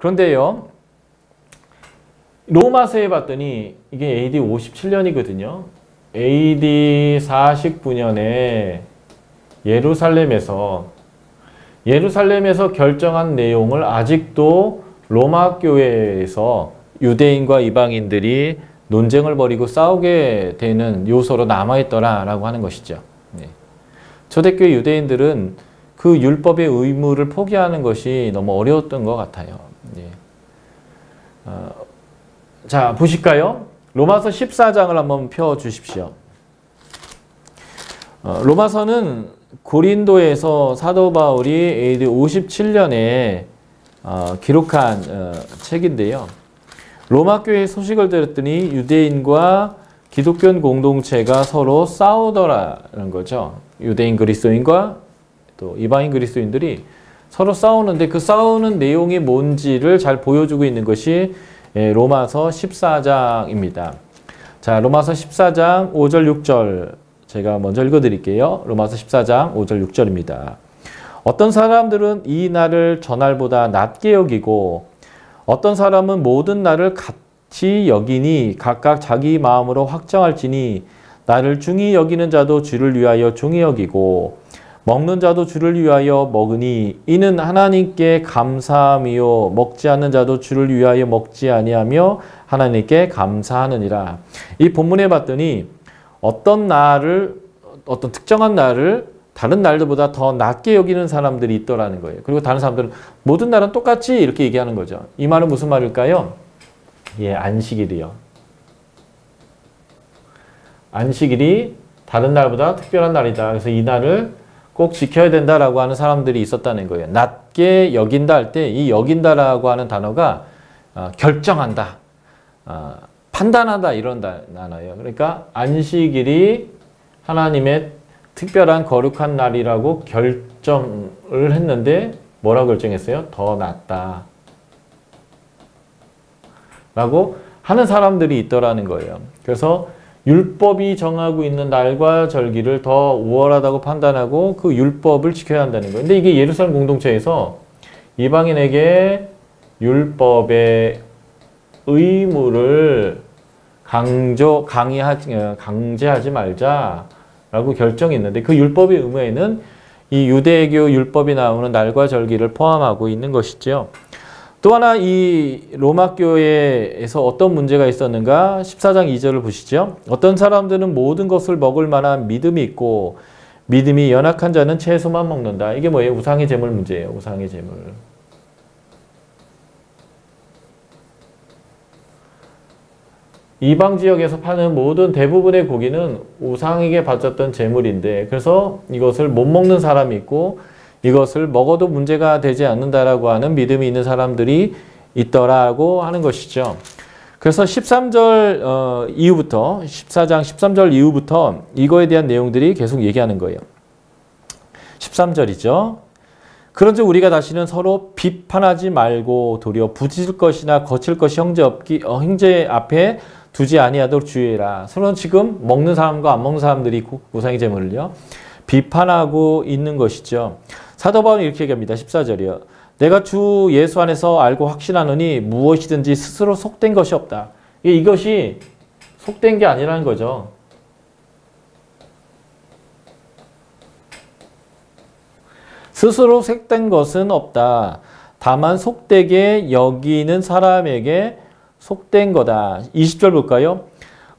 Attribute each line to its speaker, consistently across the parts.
Speaker 1: 그런데요, 로마서에 봤더니 이게 AD 57년이거든요. AD 49년에 예루살렘에서 결정한 내용을 아직도 로마 교회에서 유대인과 이방인들이 논쟁을 벌이고 싸우게 되는 요소로 남아있더라라고 하는 것이죠. 네. 초대교회 유대인들은 그 율법의 의무를 포기하는 것이 너무 어려웠던 것 같아요. 네. 자, 보실까요? 로마서 14장을 한번 펴주십시오. 로마서는 고린도에서 사도 바울이 AD 57년에 기록한 책인데요. 로마 교회의 소식을 들었더니 유대인과 기독교 공동체가 서로 싸우더라는 거죠. 유대인 그리스도인과 또 이방인 그리스도인들이 서로 싸우는데 그 싸우는 내용이 뭔지를 잘 보여주고 있는 것이 로마서 14장입니다. 자, 로마서 14장 5절 6절 제가 먼저 읽어드릴게요. 로마서 14장 5절 6절입니다. 어떤 사람들은 이 날을 저날보다 낮게 여기고 어떤 사람은 모든 날을 같이 여기니 각각 자기 마음으로 확정할지니 나를 중히 여기는 자도 주를 위하여 중히 여기고 먹는 자도 주를 위하여 먹으니 이는 하나님께 감사함이요 먹지 않는 자도 주를 위하여 먹지 아니하며 하나님께 감사하느니라. 이 본문에 봤더니 어떤 특정한 날을 다른 날들보다 더 낮게 여기는 사람들이 있더라는 거예요. 그리고 다른 사람들은 모든 날은 똑같이 이렇게 얘기하는 거죠. 이 말은 무슨 말일까요? 예, 안식일이요. 안식일이 다른 날보다 특별한 날이다. 그래서 이 날을 꼭 지켜야 된다라고 하는 사람들이 있었다는 거예요. 낮게 여긴다 할 때 이 여긴다라고 하는 단어가 결정한다, 판단하다 이런 단어예요. 그러니까 안식일이 하나님의 특별한 거룩한 날이라고 결정을 했는데 뭐라고 결정했어요? 더 낫다 라고 하는 사람들이 있더라는 거예요. 그래서 율법이 정하고 있는 날과 절기를 더 우월하다고 판단하고 그 율법을 지켜야 한다는 거예요. 근데 이게 예루살렘 공동체에서 이방인에게 율법의 의무를 강제하지 말자라고 결정이 있는데 그 율법의 의무에는 이 유대교 율법이 나오는 날과 절기를 포함하고 있는 것이죠. 또 하나 이 로마 교회에서 어떤 문제가 있었는가? 14장 2절을 보시죠. 어떤 사람들은 모든 것을 먹을 만한 믿음이 있고 믿음이 연약한 자는 채소만 먹는다. 이게 뭐예요? 우상의 제물 문제예요. 우상의 제물. 이방 지역에서 파는 모든 대부분의 고기는 우상에게 바쳤던 제물인데 그래서 이것을 못 먹는 사람이 있고 이것을 먹어도 문제가 되지 않는다라고 하는 믿음이 있는 사람들이 있더라고 하는 것이죠. 그래서 13절 이후부터 14장 13절 이후부터 이거에 대한 내용들이 계속 얘기하는 거예요. 13절이죠. 그런즉 우리가 다시는 서로 비판하지 말고 도리어 부딪힐 것이나 거칠 것이 형제 앞에 두지 아니하도록 주의해라. 서로 지금 먹는 사람과 안 먹는 사람들이 우상의 제물을요 비판하고 있는 것이죠. 사도 바울은 이렇게 얘기합니다. 14절이요. 내가 주 예수 안에서 알고 확신하노니 무엇이든지 스스로 속된 것이 없다. 이것이 속된 게 아니라는 거죠. 스스로 속된 것은 없다. 다만 속되게 여기는 사람에게 속된 거다. 20절 볼까요?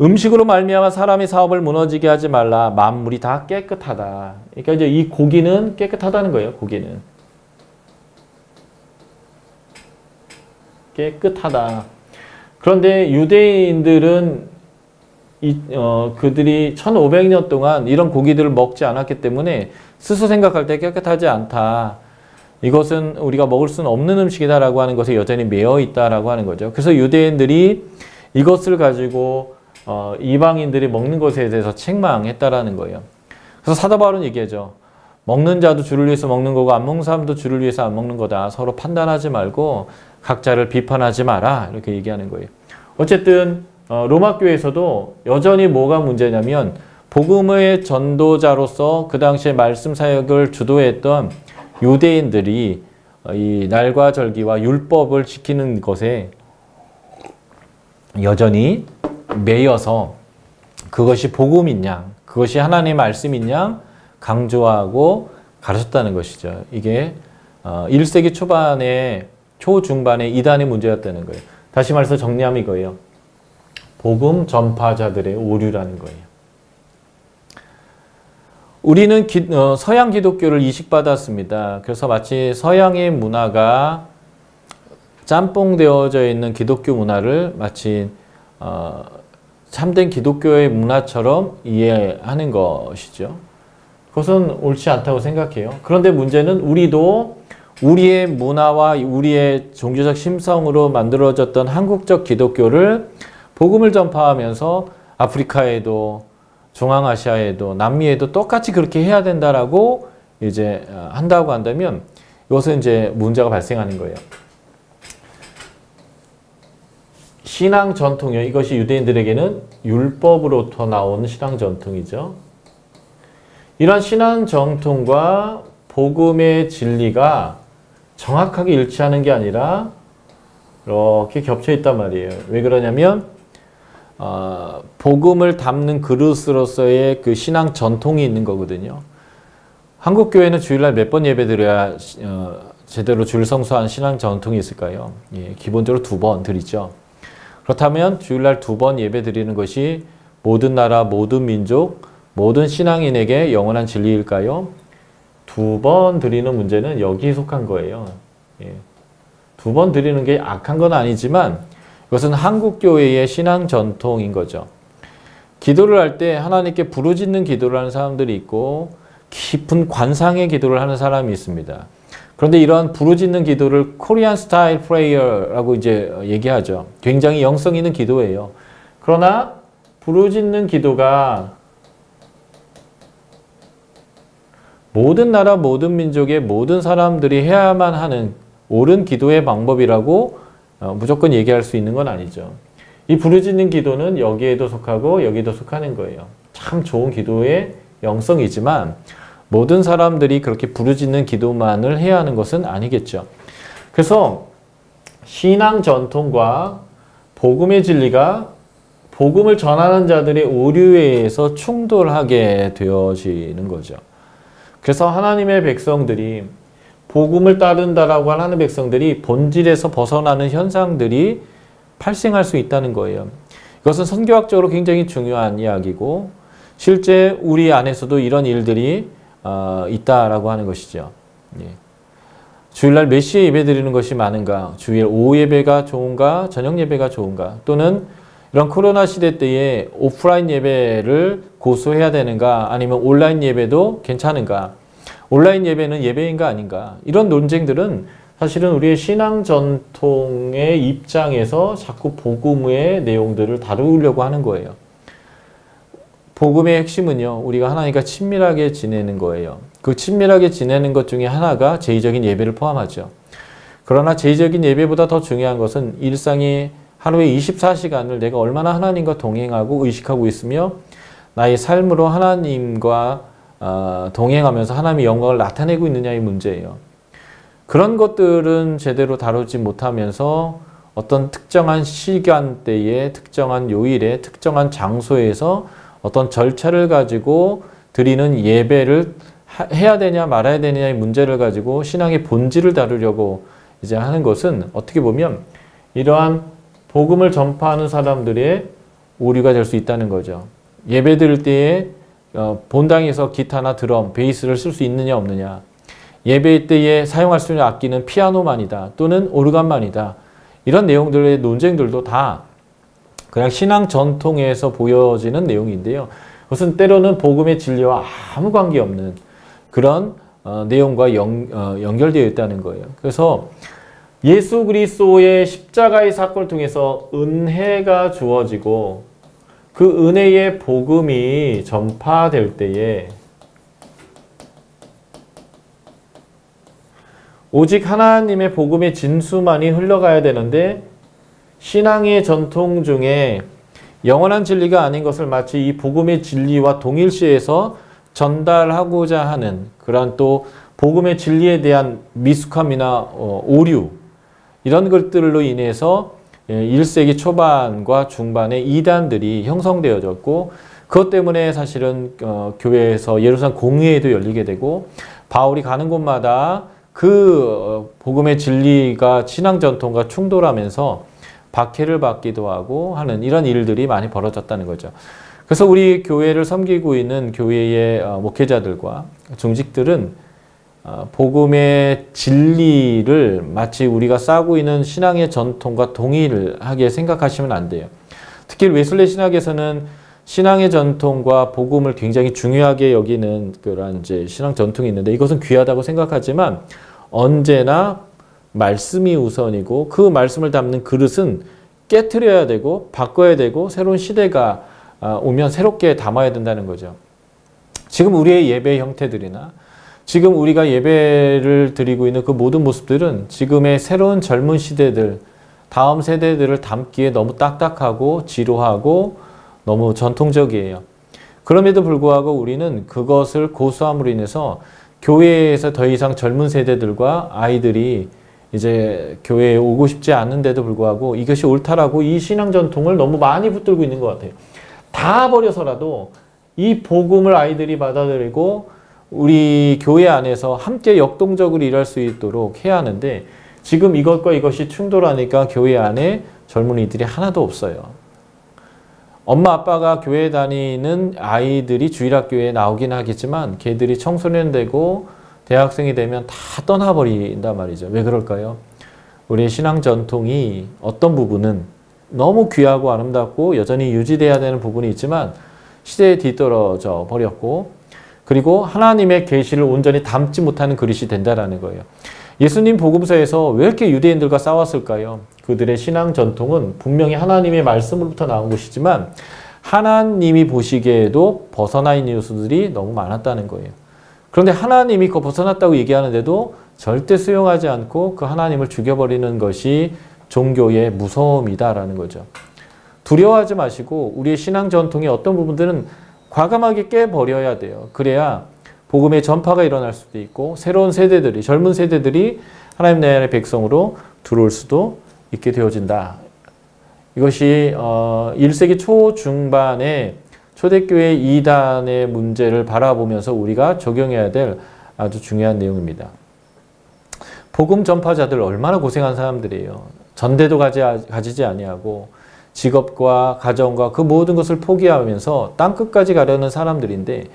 Speaker 1: 음식으로 말미암아 사람의 사업을 무너지게 하지 말라. 만물이 다 깨끗하다. 그러니까 이제 이 고기는 깨끗하다는 거예요. 고기는 깨끗하다. 그런데 유대인들은 그들이 1500년 동안 이런 고기들을 먹지 않았기 때문에 스스로 생각할 때 깨끗하지 않다. 이것은 우리가 먹을 수는 없는 음식이다라고 하는 것에 여전히 매여 있다라고 하는 거죠. 그래서 유대인들이 이것을 가지고 이방인들이 먹는 것에 대해서 책망했다라는 거예요. 그래서 사도 바울은 얘기하죠. 먹는 자도 주를 위해서 먹는 거고 안 먹는 사람도 주를 위해서 안 먹는 거다. 서로 판단하지 말고 각자를 비판하지 마라. 이렇게 얘기하는 거예요. 어쨌든 로마 교회에서도 여전히 뭐가 문제냐면 복음의 전도자로서 그 당시에 말씀 사역을 주도했던 유대인들이 이 날과 절기와 율법을 지키는 것에 여전히 매여서 그것이 복음인 양, 그것이 하나님의 말씀인 양 강조하고 가르쳤다는 것이죠. 이게 1세기 초반에 초중반에 이단의 문제였다는 거예요. 다시 말해서 정리하면 이거예요. 복음 전파자들의 오류라는 거예요. 우리는 서양 기독교를 이식받았습니다. 그래서 마치 서양의 문화가 짬뽕되어져 있는 기독교 문화를 마치 참된 기독교의 문화처럼 이해하는 것이죠. 그것은 옳지 않다고 생각해요. 그런데 문제는 우리도 우리의 문화와 우리의 종교적 심성으로 만들어졌던 한국적 기독교를 복음을 전파하면서 아프리카에도 중앙아시아에도 남미에도 똑같이 그렇게 해야 된다라고 이제 한다고 한다면 이것은 이제 문제가 발생하는 거예요. 신앙 전통이요. 이것이 유대인들에게는 율법으로부터 나오는 신앙 전통이죠. 이런 신앙 전통과 복음의 진리가 정확하게 일치하는 게 아니라 이렇게 겹쳐 있단 말이에요. 왜 그러냐면 복음을 담는 그릇으로서의 그 신앙 전통이 있는 거거든요. 한국 교회는 주일날 몇 번 예배드려야 제대로 주일 성수한 신앙 전통이 있을까요? 예, 기본적으로 2번 드리죠. 그렇다면 주일날 2번 예배 드리는 것이 모든 나라, 모든 민족, 모든 신앙인에게 영원한 진리일까요? 2번 드리는 문제는 여기에 속한 거예요. 예. 2번 드리는 게 악한 건 아니지만 이것은 한국교회의 신앙 전통인 거죠. 기도를 할 때 하나님께 부르짖는 기도를 하는 사람들이 있고 깊은 관상의 기도를 하는 사람이 있습니다. 그런데 이러한 부르짖는 기도를 코리안 스타일 프레이어라고 이제 얘기하죠. 굉장히 영성 있는 기도예요. 그러나 부르짖는 기도가 모든 나라, 모든 민족의 모든 사람들이 해야만 하는 옳은 기도의 방법이라고 무조건 얘기할 수 있는 건 아니죠. 이 부르짖는 기도는 여기에도 속하고 여기도 속하는 거예요. 참 좋은 기도의 영성이지만 모든 사람들이 그렇게 부르짖는 기도만을 해야 하는 것은 아니겠죠. 그래서 신앙 전통과 복음의 진리가 복음을 전하는 자들의 오류에 의해서 충돌하게 되어지는 거죠. 그래서 하나님의 백성들이 복음을 따른다라고 하는 백성들이 본질에서 벗어나는 현상들이 발생할 수 있다는 거예요. 이것은 선교학적으로 굉장히 중요한 이야기고 실제 우리 안에서도 이런 일들이 있다라고 하는 것이죠. 예. 주일날 몇 시에 예배 드리는 것이 많은가? 주일 오후 예배가 좋은가? 저녁 예배가 좋은가? 또는 이런 코로나 시대 때에 오프라인 예배를 고수해야 되는가? 아니면 온라인 예배도 괜찮은가? 온라인 예배는 예배인가 아닌가? 이런 논쟁들은 사실은 우리의 신앙 전통의 입장에서 자꾸 복음의 내용들을 다루려고 하는 거예요. 복음의 핵심은요, 우리가 하나님과 친밀하게 지내는 거예요. 그 친밀하게 지내는 것 중에 하나가 제의적인 예배를 포함하죠. 그러나 제의적인 예배보다 더 중요한 것은 일상의 하루에 24시간을 내가 얼마나 하나님과 동행하고 의식하고 있으며 나의 삶으로 하나님과 동행하면서 하나님의 영광을 나타내고 있느냐의 문제예요. 그런 것들은 제대로 다루지 못하면서 어떤 특정한 시간대에, 특정한 요일에, 특정한 장소에서 어떤 절차를 가지고 드리는 예배를 해야 되냐 말아야 되냐의 문제를 가지고 신앙의 본질을 다루려고 이제 하는 것은 어떻게 보면 이러한 복음을 전파하는 사람들의 오류가 될 수 있다는 거죠. 예배 드릴 때에 본당에서 기타나 드럼, 베이스를 쓸 수 있느냐 없느냐, 예배 때에 사용할 수 있는 악기는 피아노만이다 또는 오르간만이다, 이런 내용들의 논쟁들도 다 그냥 신앙 전통에서 보여지는 내용인데요. 그것은 때로는 복음의 진리와 아무 관계없는 그런 내용과 연결되어 있다는 거예요. 그래서 예수 그리스도의 십자가의 사건을 통해서 은혜가 주어지고 그 은혜의 복음이 전파될 때에 오직 하나님의 복음의 진수만이 흘러가야 되는데 신앙의 전통 중에 영원한 진리가 아닌 것을 마치 이 복음의 진리와 동일시해서 전달하고자 하는 그런 또 복음의 진리에 대한 미숙함이나 오류 이런 것들로 인해서 1세기 초반과 중반에 이단들이 형성되어졌고 그것 때문에 사실은 교회에서 예루살렘 공회도 열리게 되고 바울이 가는 곳마다 그 복음의 진리가 신앙 전통과 충돌하면서 박해를 받기도 하고 하는 이런 일들이 많이 벌어졌다는 거죠. 그래서 우리 교회를 섬기고 있는 교회의 목회자들과 중직들은 복음의 진리를 마치 우리가 쌓고 있는 신앙의 전통과 동일하게 생각하시면 안 돼요. 특히 웨슬리 신학에서는 신앙의 전통과 복음을 굉장히 중요하게 여기는 그런 이제 신앙 전통이 있는데 이것은 귀하다고 생각하지만 언제나 말씀이 우선이고 그 말씀을 담는 그릇은 깨트려야 되고 바꿔야 되고 새로운 시대가 오면 새롭게 담아야 된다는 거죠. 지금 우리의 예배 형태들이나 지금 우리가 예배를 드리고 있는 그 모든 모습들은 지금의 새로운 젊은 시대들, 다음 세대들을 담기에 너무 딱딱하고 지루하고 너무 전통적이에요. 그럼에도 불구하고 우리는 그것을 고수함으로 인해서 교회에서 더 이상 젊은 세대들과 아이들이 이제 교회에 오고 싶지 않은데도 불구하고 이것이 옳다라고 이 신앙 전통을 너무 많이 붙들고 있는 것 같아요. 다 버려서라도 이 복음을 아이들이 받아들이고 우리 교회 안에서 함께 역동적으로 일할 수 있도록 해야 하는데 지금 이것과 이것이 충돌하니까 교회 안에 젊은이들이 하나도 없어요. 엄마 아빠가 교회 다니는 아이들이 주일학교에 나오긴 하겠지만 걔들이 청소년 되고 대학생이 되면 다 떠나버린단 말이죠. 왜 그럴까요? 우리의 신앙 전통이 어떤 부분은 너무 귀하고 아름답고 여전히 유지돼야 되는 부분이 있지만 시대에 뒤떨어져 버렸고 그리고 하나님의 계시를 온전히 담지 못하는 그릇이 된다라는 거예요. 예수님 복음서에서 왜 이렇게 유대인들과 싸웠을까요? 그들의 신앙 전통은 분명히 하나님의 말씀으로부터 나온 것이지만 하나님이 보시기에도 벗어나 있는 요소들이 너무 많았다는 거예요. 그런데 하나님이 그 벗어났다고 얘기하는데도 절대 수용하지 않고 그 하나님을 죽여버리는 것이 종교의 무서움이다라는 거죠. 두려워하지 마시고 우리의 신앙 전통의 어떤 부분들은 과감하게 깨버려야 돼요. 그래야 복음의 전파가 일어날 수도 있고 새로운 세대들이 젊은 세대들이 하나님 나라의 백성으로 들어올 수도 있게 되어진다. 이것이 1세기 초중반에 초대교회 이단의 문제를 바라보면서 우리가 적용해야 될 아주 중요한 내용입니다. 복음 전파자들 얼마나 고생한 사람들이에요. 전대도 가지지 아니하고 직업과 가정과 그 모든 것을 포기하면서 땅끝까지 가려는 사람들인데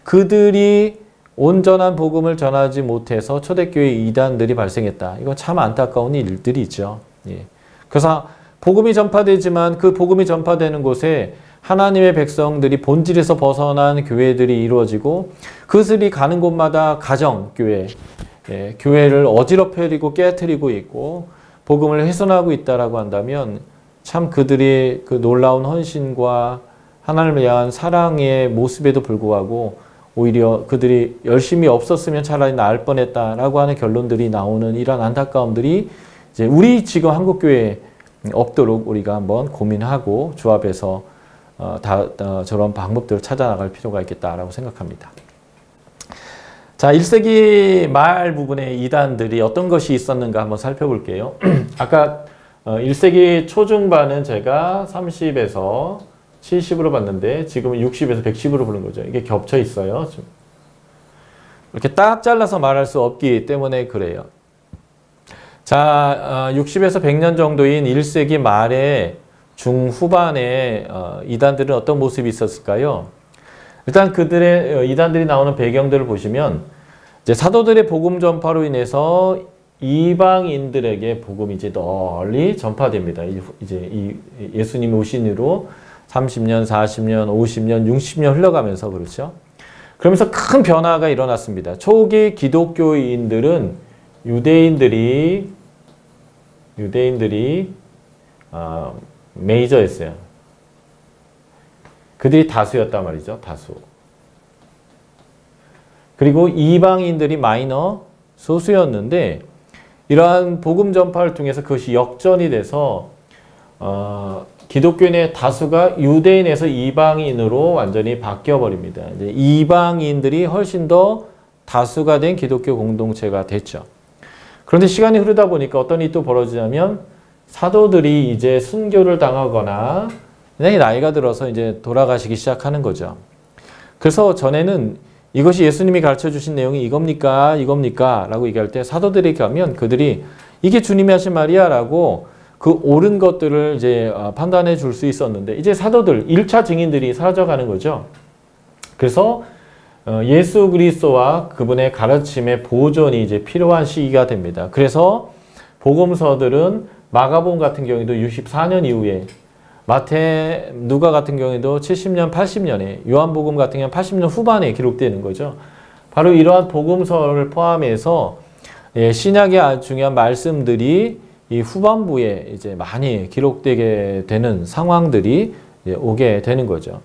Speaker 1: 그들이 온전한 복음을 전하지 못해서 초대교회 이단들이 발생했다. 이거 참 안타까운 일들이 있죠. 예. 그래서 복음이 전파되지만 그 복음이 전파되는 곳에 하나님의 백성들이 본질에서 벗어난 교회들이 이루어지고 그들이 가는 곳마다 가정교회, 예, 교회를 어지럽히고 깨트리고 있고 복음을 훼손하고 있다라고 한다면 참 그들의 그 놀라운 헌신과 하나님을 향한 사랑의 모습에도 불구하고 오히려 그들이 열심히 없었으면 차라리 나을 뻔했다라고 하는 결론들이 나오는 이런 안타까움들이 이제 우리 지금 한국교회에 없도록 우리가 한번 고민하고 조합해서 저런 방법들을 찾아나갈 필요가 있겠다라고 생각합니다. 자, 1세기 말 부분에 이단들이 어떤 것이 있었는가 한번 살펴볼게요. 아까 1세기 초중반은 제가 30에서 70으로 봤는데 지금은 60에서 110으로 보는 거죠. 이게 겹쳐 있어요. 이렇게 딱 잘라서 말할 수 없기 때문에 그래요. 자, 60에서 100년 정도인 1세기 말에 중후반에 이단들은 어떤 모습이 있었을까요? 일단 그들의 이단들이 나오는 배경들을 보시면 이제 사도들의 복음 전파로 인해서 이방인들에게 복음이 이제 널리 전파됩니다. 이제 예수님이 오신 이후로 30년, 40년, 50년, 60년 흘러가면서 그렇죠. 그러면서 큰 변화가 일어났습니다. 초기 기독교인들은 유대인들이 메이저였어요. 그들이 다수였단 말이죠. 다수. 그리고 이방인들이 마이너, 소수였는데 이러한 복음 전파를 통해서 그것이 역전이 돼서 기독교인의 다수가 유대인에서 이방인으로 완전히 바뀌어버립니다. 이제 이방인들이 훨씬 더 다수가 된 기독교 공동체가 됐죠. 그런데 시간이 흐르다 보니까 어떤 일이 또 벌어지냐면 사도들이 이제 순교를 당하거나 나이가 들어서 이제 돌아가시기 시작하는 거죠. 그래서 전에는 이것이 예수님이 가르쳐 주신 내용이 이겁니까? 이겁니까? 라고 얘기할 때 사도들에게 가면 그들이 이게 주님이 하신 말이야 라고 그 옳은 것들을 이제 판단해 줄 수 있었는데 이제 사도들, 1차 증인들이 사라져가는 거죠. 그래서 예수 그리스도와 그분의 가르침의 보존이 이제 필요한 시기가 됩니다. 그래서 복음서들은 마가복음 같은 경우에도 64년 이후에 마태, 누가 같은 경우에도 70년, 80년에 요한복음 같은 경우는 80년 후반에 기록되는 거죠. 바로 이러한 복음서를 포함해서 신약의 아주 중요한 말씀들이 이 후반부에 이제 많이 기록되게 되는 상황들이 오게 되는 거죠.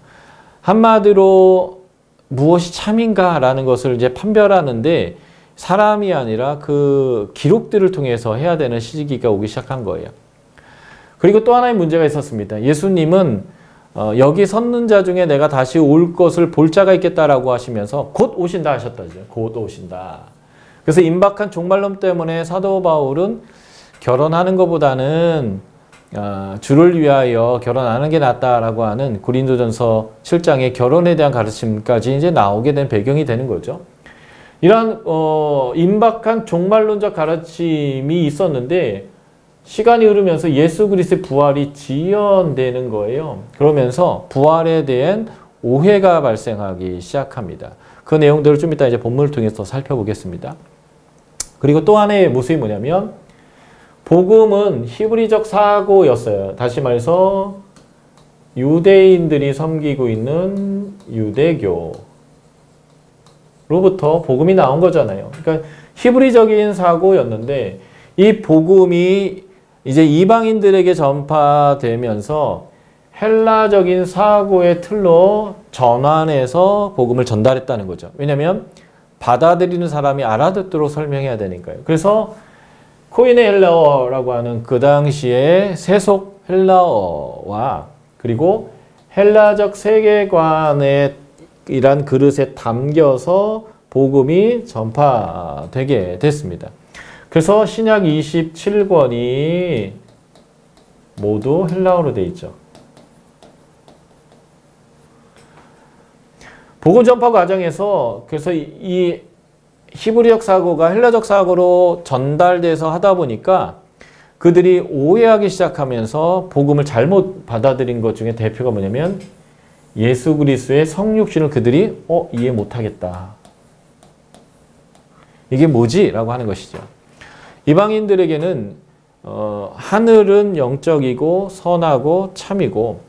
Speaker 1: 한마디로 무엇이 참인가라는 것을 이제 판별하는데 사람이 아니라 그 기록들을 통해서 해야 되는 시기가 오기 시작한 거예요. 그리고 또 하나의 문제가 있었습니다. 예수님은 여기 섰는 자 중에 내가 다시 올 것을 볼 자가 있겠다라고 하시면서 곧 오신다 하셨다죠. 곧 오신다. 그래서 임박한 종말론 때문에 사도 바울은 결혼하는 것보다는 주를 위하여 결혼하는 게 낫다라고 하는 고린도전서 7장의 결혼에 대한 가르침까지 이제 나오게 된 배경이 되는 거죠. 이러한 임박한 종말론적 가르침이 있었는데 시간이 흐르면서 예수 그리스도의 부활이 지연되는 거예요. 그러면서 부활에 대한 오해가 발생하기 시작합니다. 그 내용들을 좀 이따 이제 본문을 통해서 살펴보겠습니다. 그리고 또 하나의 모습이 뭐냐면 복음은 히브리적 사고였어요. 다시 말해서 유대인들이 섬기고 있는 유대교로부터 복음이 나온 거잖아요. 그러니까 히브리적인 사고였는데 이 복음이 이제 이방인들에게 전파되면서 헬라적인 사고의 틀로 전환해서 복음을 전달했다는 거죠. 왜냐하면 받아들이는 사람이 알아듣도록 설명해야 되니까요. 그래서 코인의 헬라어라고 하는 그 당시에 세속 헬라어와 그리고 헬라적 세계관의 이란 그릇에 담겨서 복음이 전파되게 됐습니다. 그래서 신약 27권이 모두 헬라어로 되어 있죠. 복음 전파 과정에서 그래서 이 히브리적 사고가 헬라적 사고로 전달돼서 하다 보니까 그들이 오해하기 시작하면서 복음을 잘못 받아들인 것 중에 대표가 뭐냐면 예수 그리스도의 성육신을 그들이 이해 못하겠다. 이게 뭐지? 라고 하는 것이죠. 이방인들에게는 하늘은 영적이고 선하고 참이고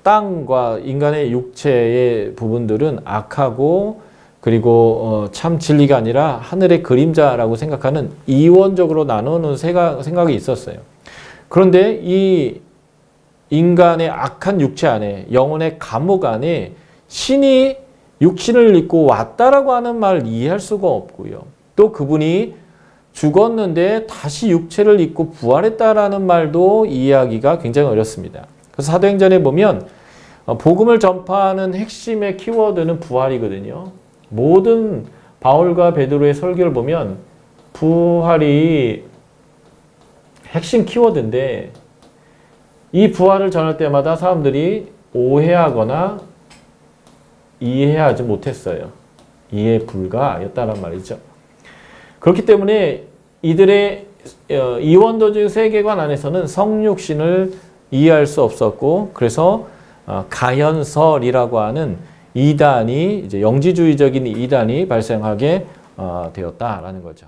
Speaker 1: 땅과 인간의 육체의 부분들은 악하고 그리고 참 진리가 아니라 하늘의 그림자라고 생각하는 이원적으로 나누는 생각이 있었어요. 그런데 이 인간의 악한 육체 안에 영혼의 감옥 안에 신이 육신을 입고 왔다라고 하는 말을 이해할 수가 없고요. 또 그분이 죽었는데 다시 육체를 입고 부활했다라는 말도 이해하기가 굉장히 어렵습니다. 그래서 사도행전에 보면 복음을 전파하는 핵심의 키워드는 부활이거든요. 모든 바울과 베드로의 설교를 보면 부활이 핵심 키워드인데 이 부활을 전할 때마다 사람들이 오해하거나 이해하지 못했어요. 이해 불가였다는 말이죠. 그렇기 때문에 이들의 이원도적 세계관 안에서는 성육신을 이해할 수 없었고 그래서 가현설이라고 하는 이단이 이제 영지주의적인 이단이 발생하게 되었다라는 거죠.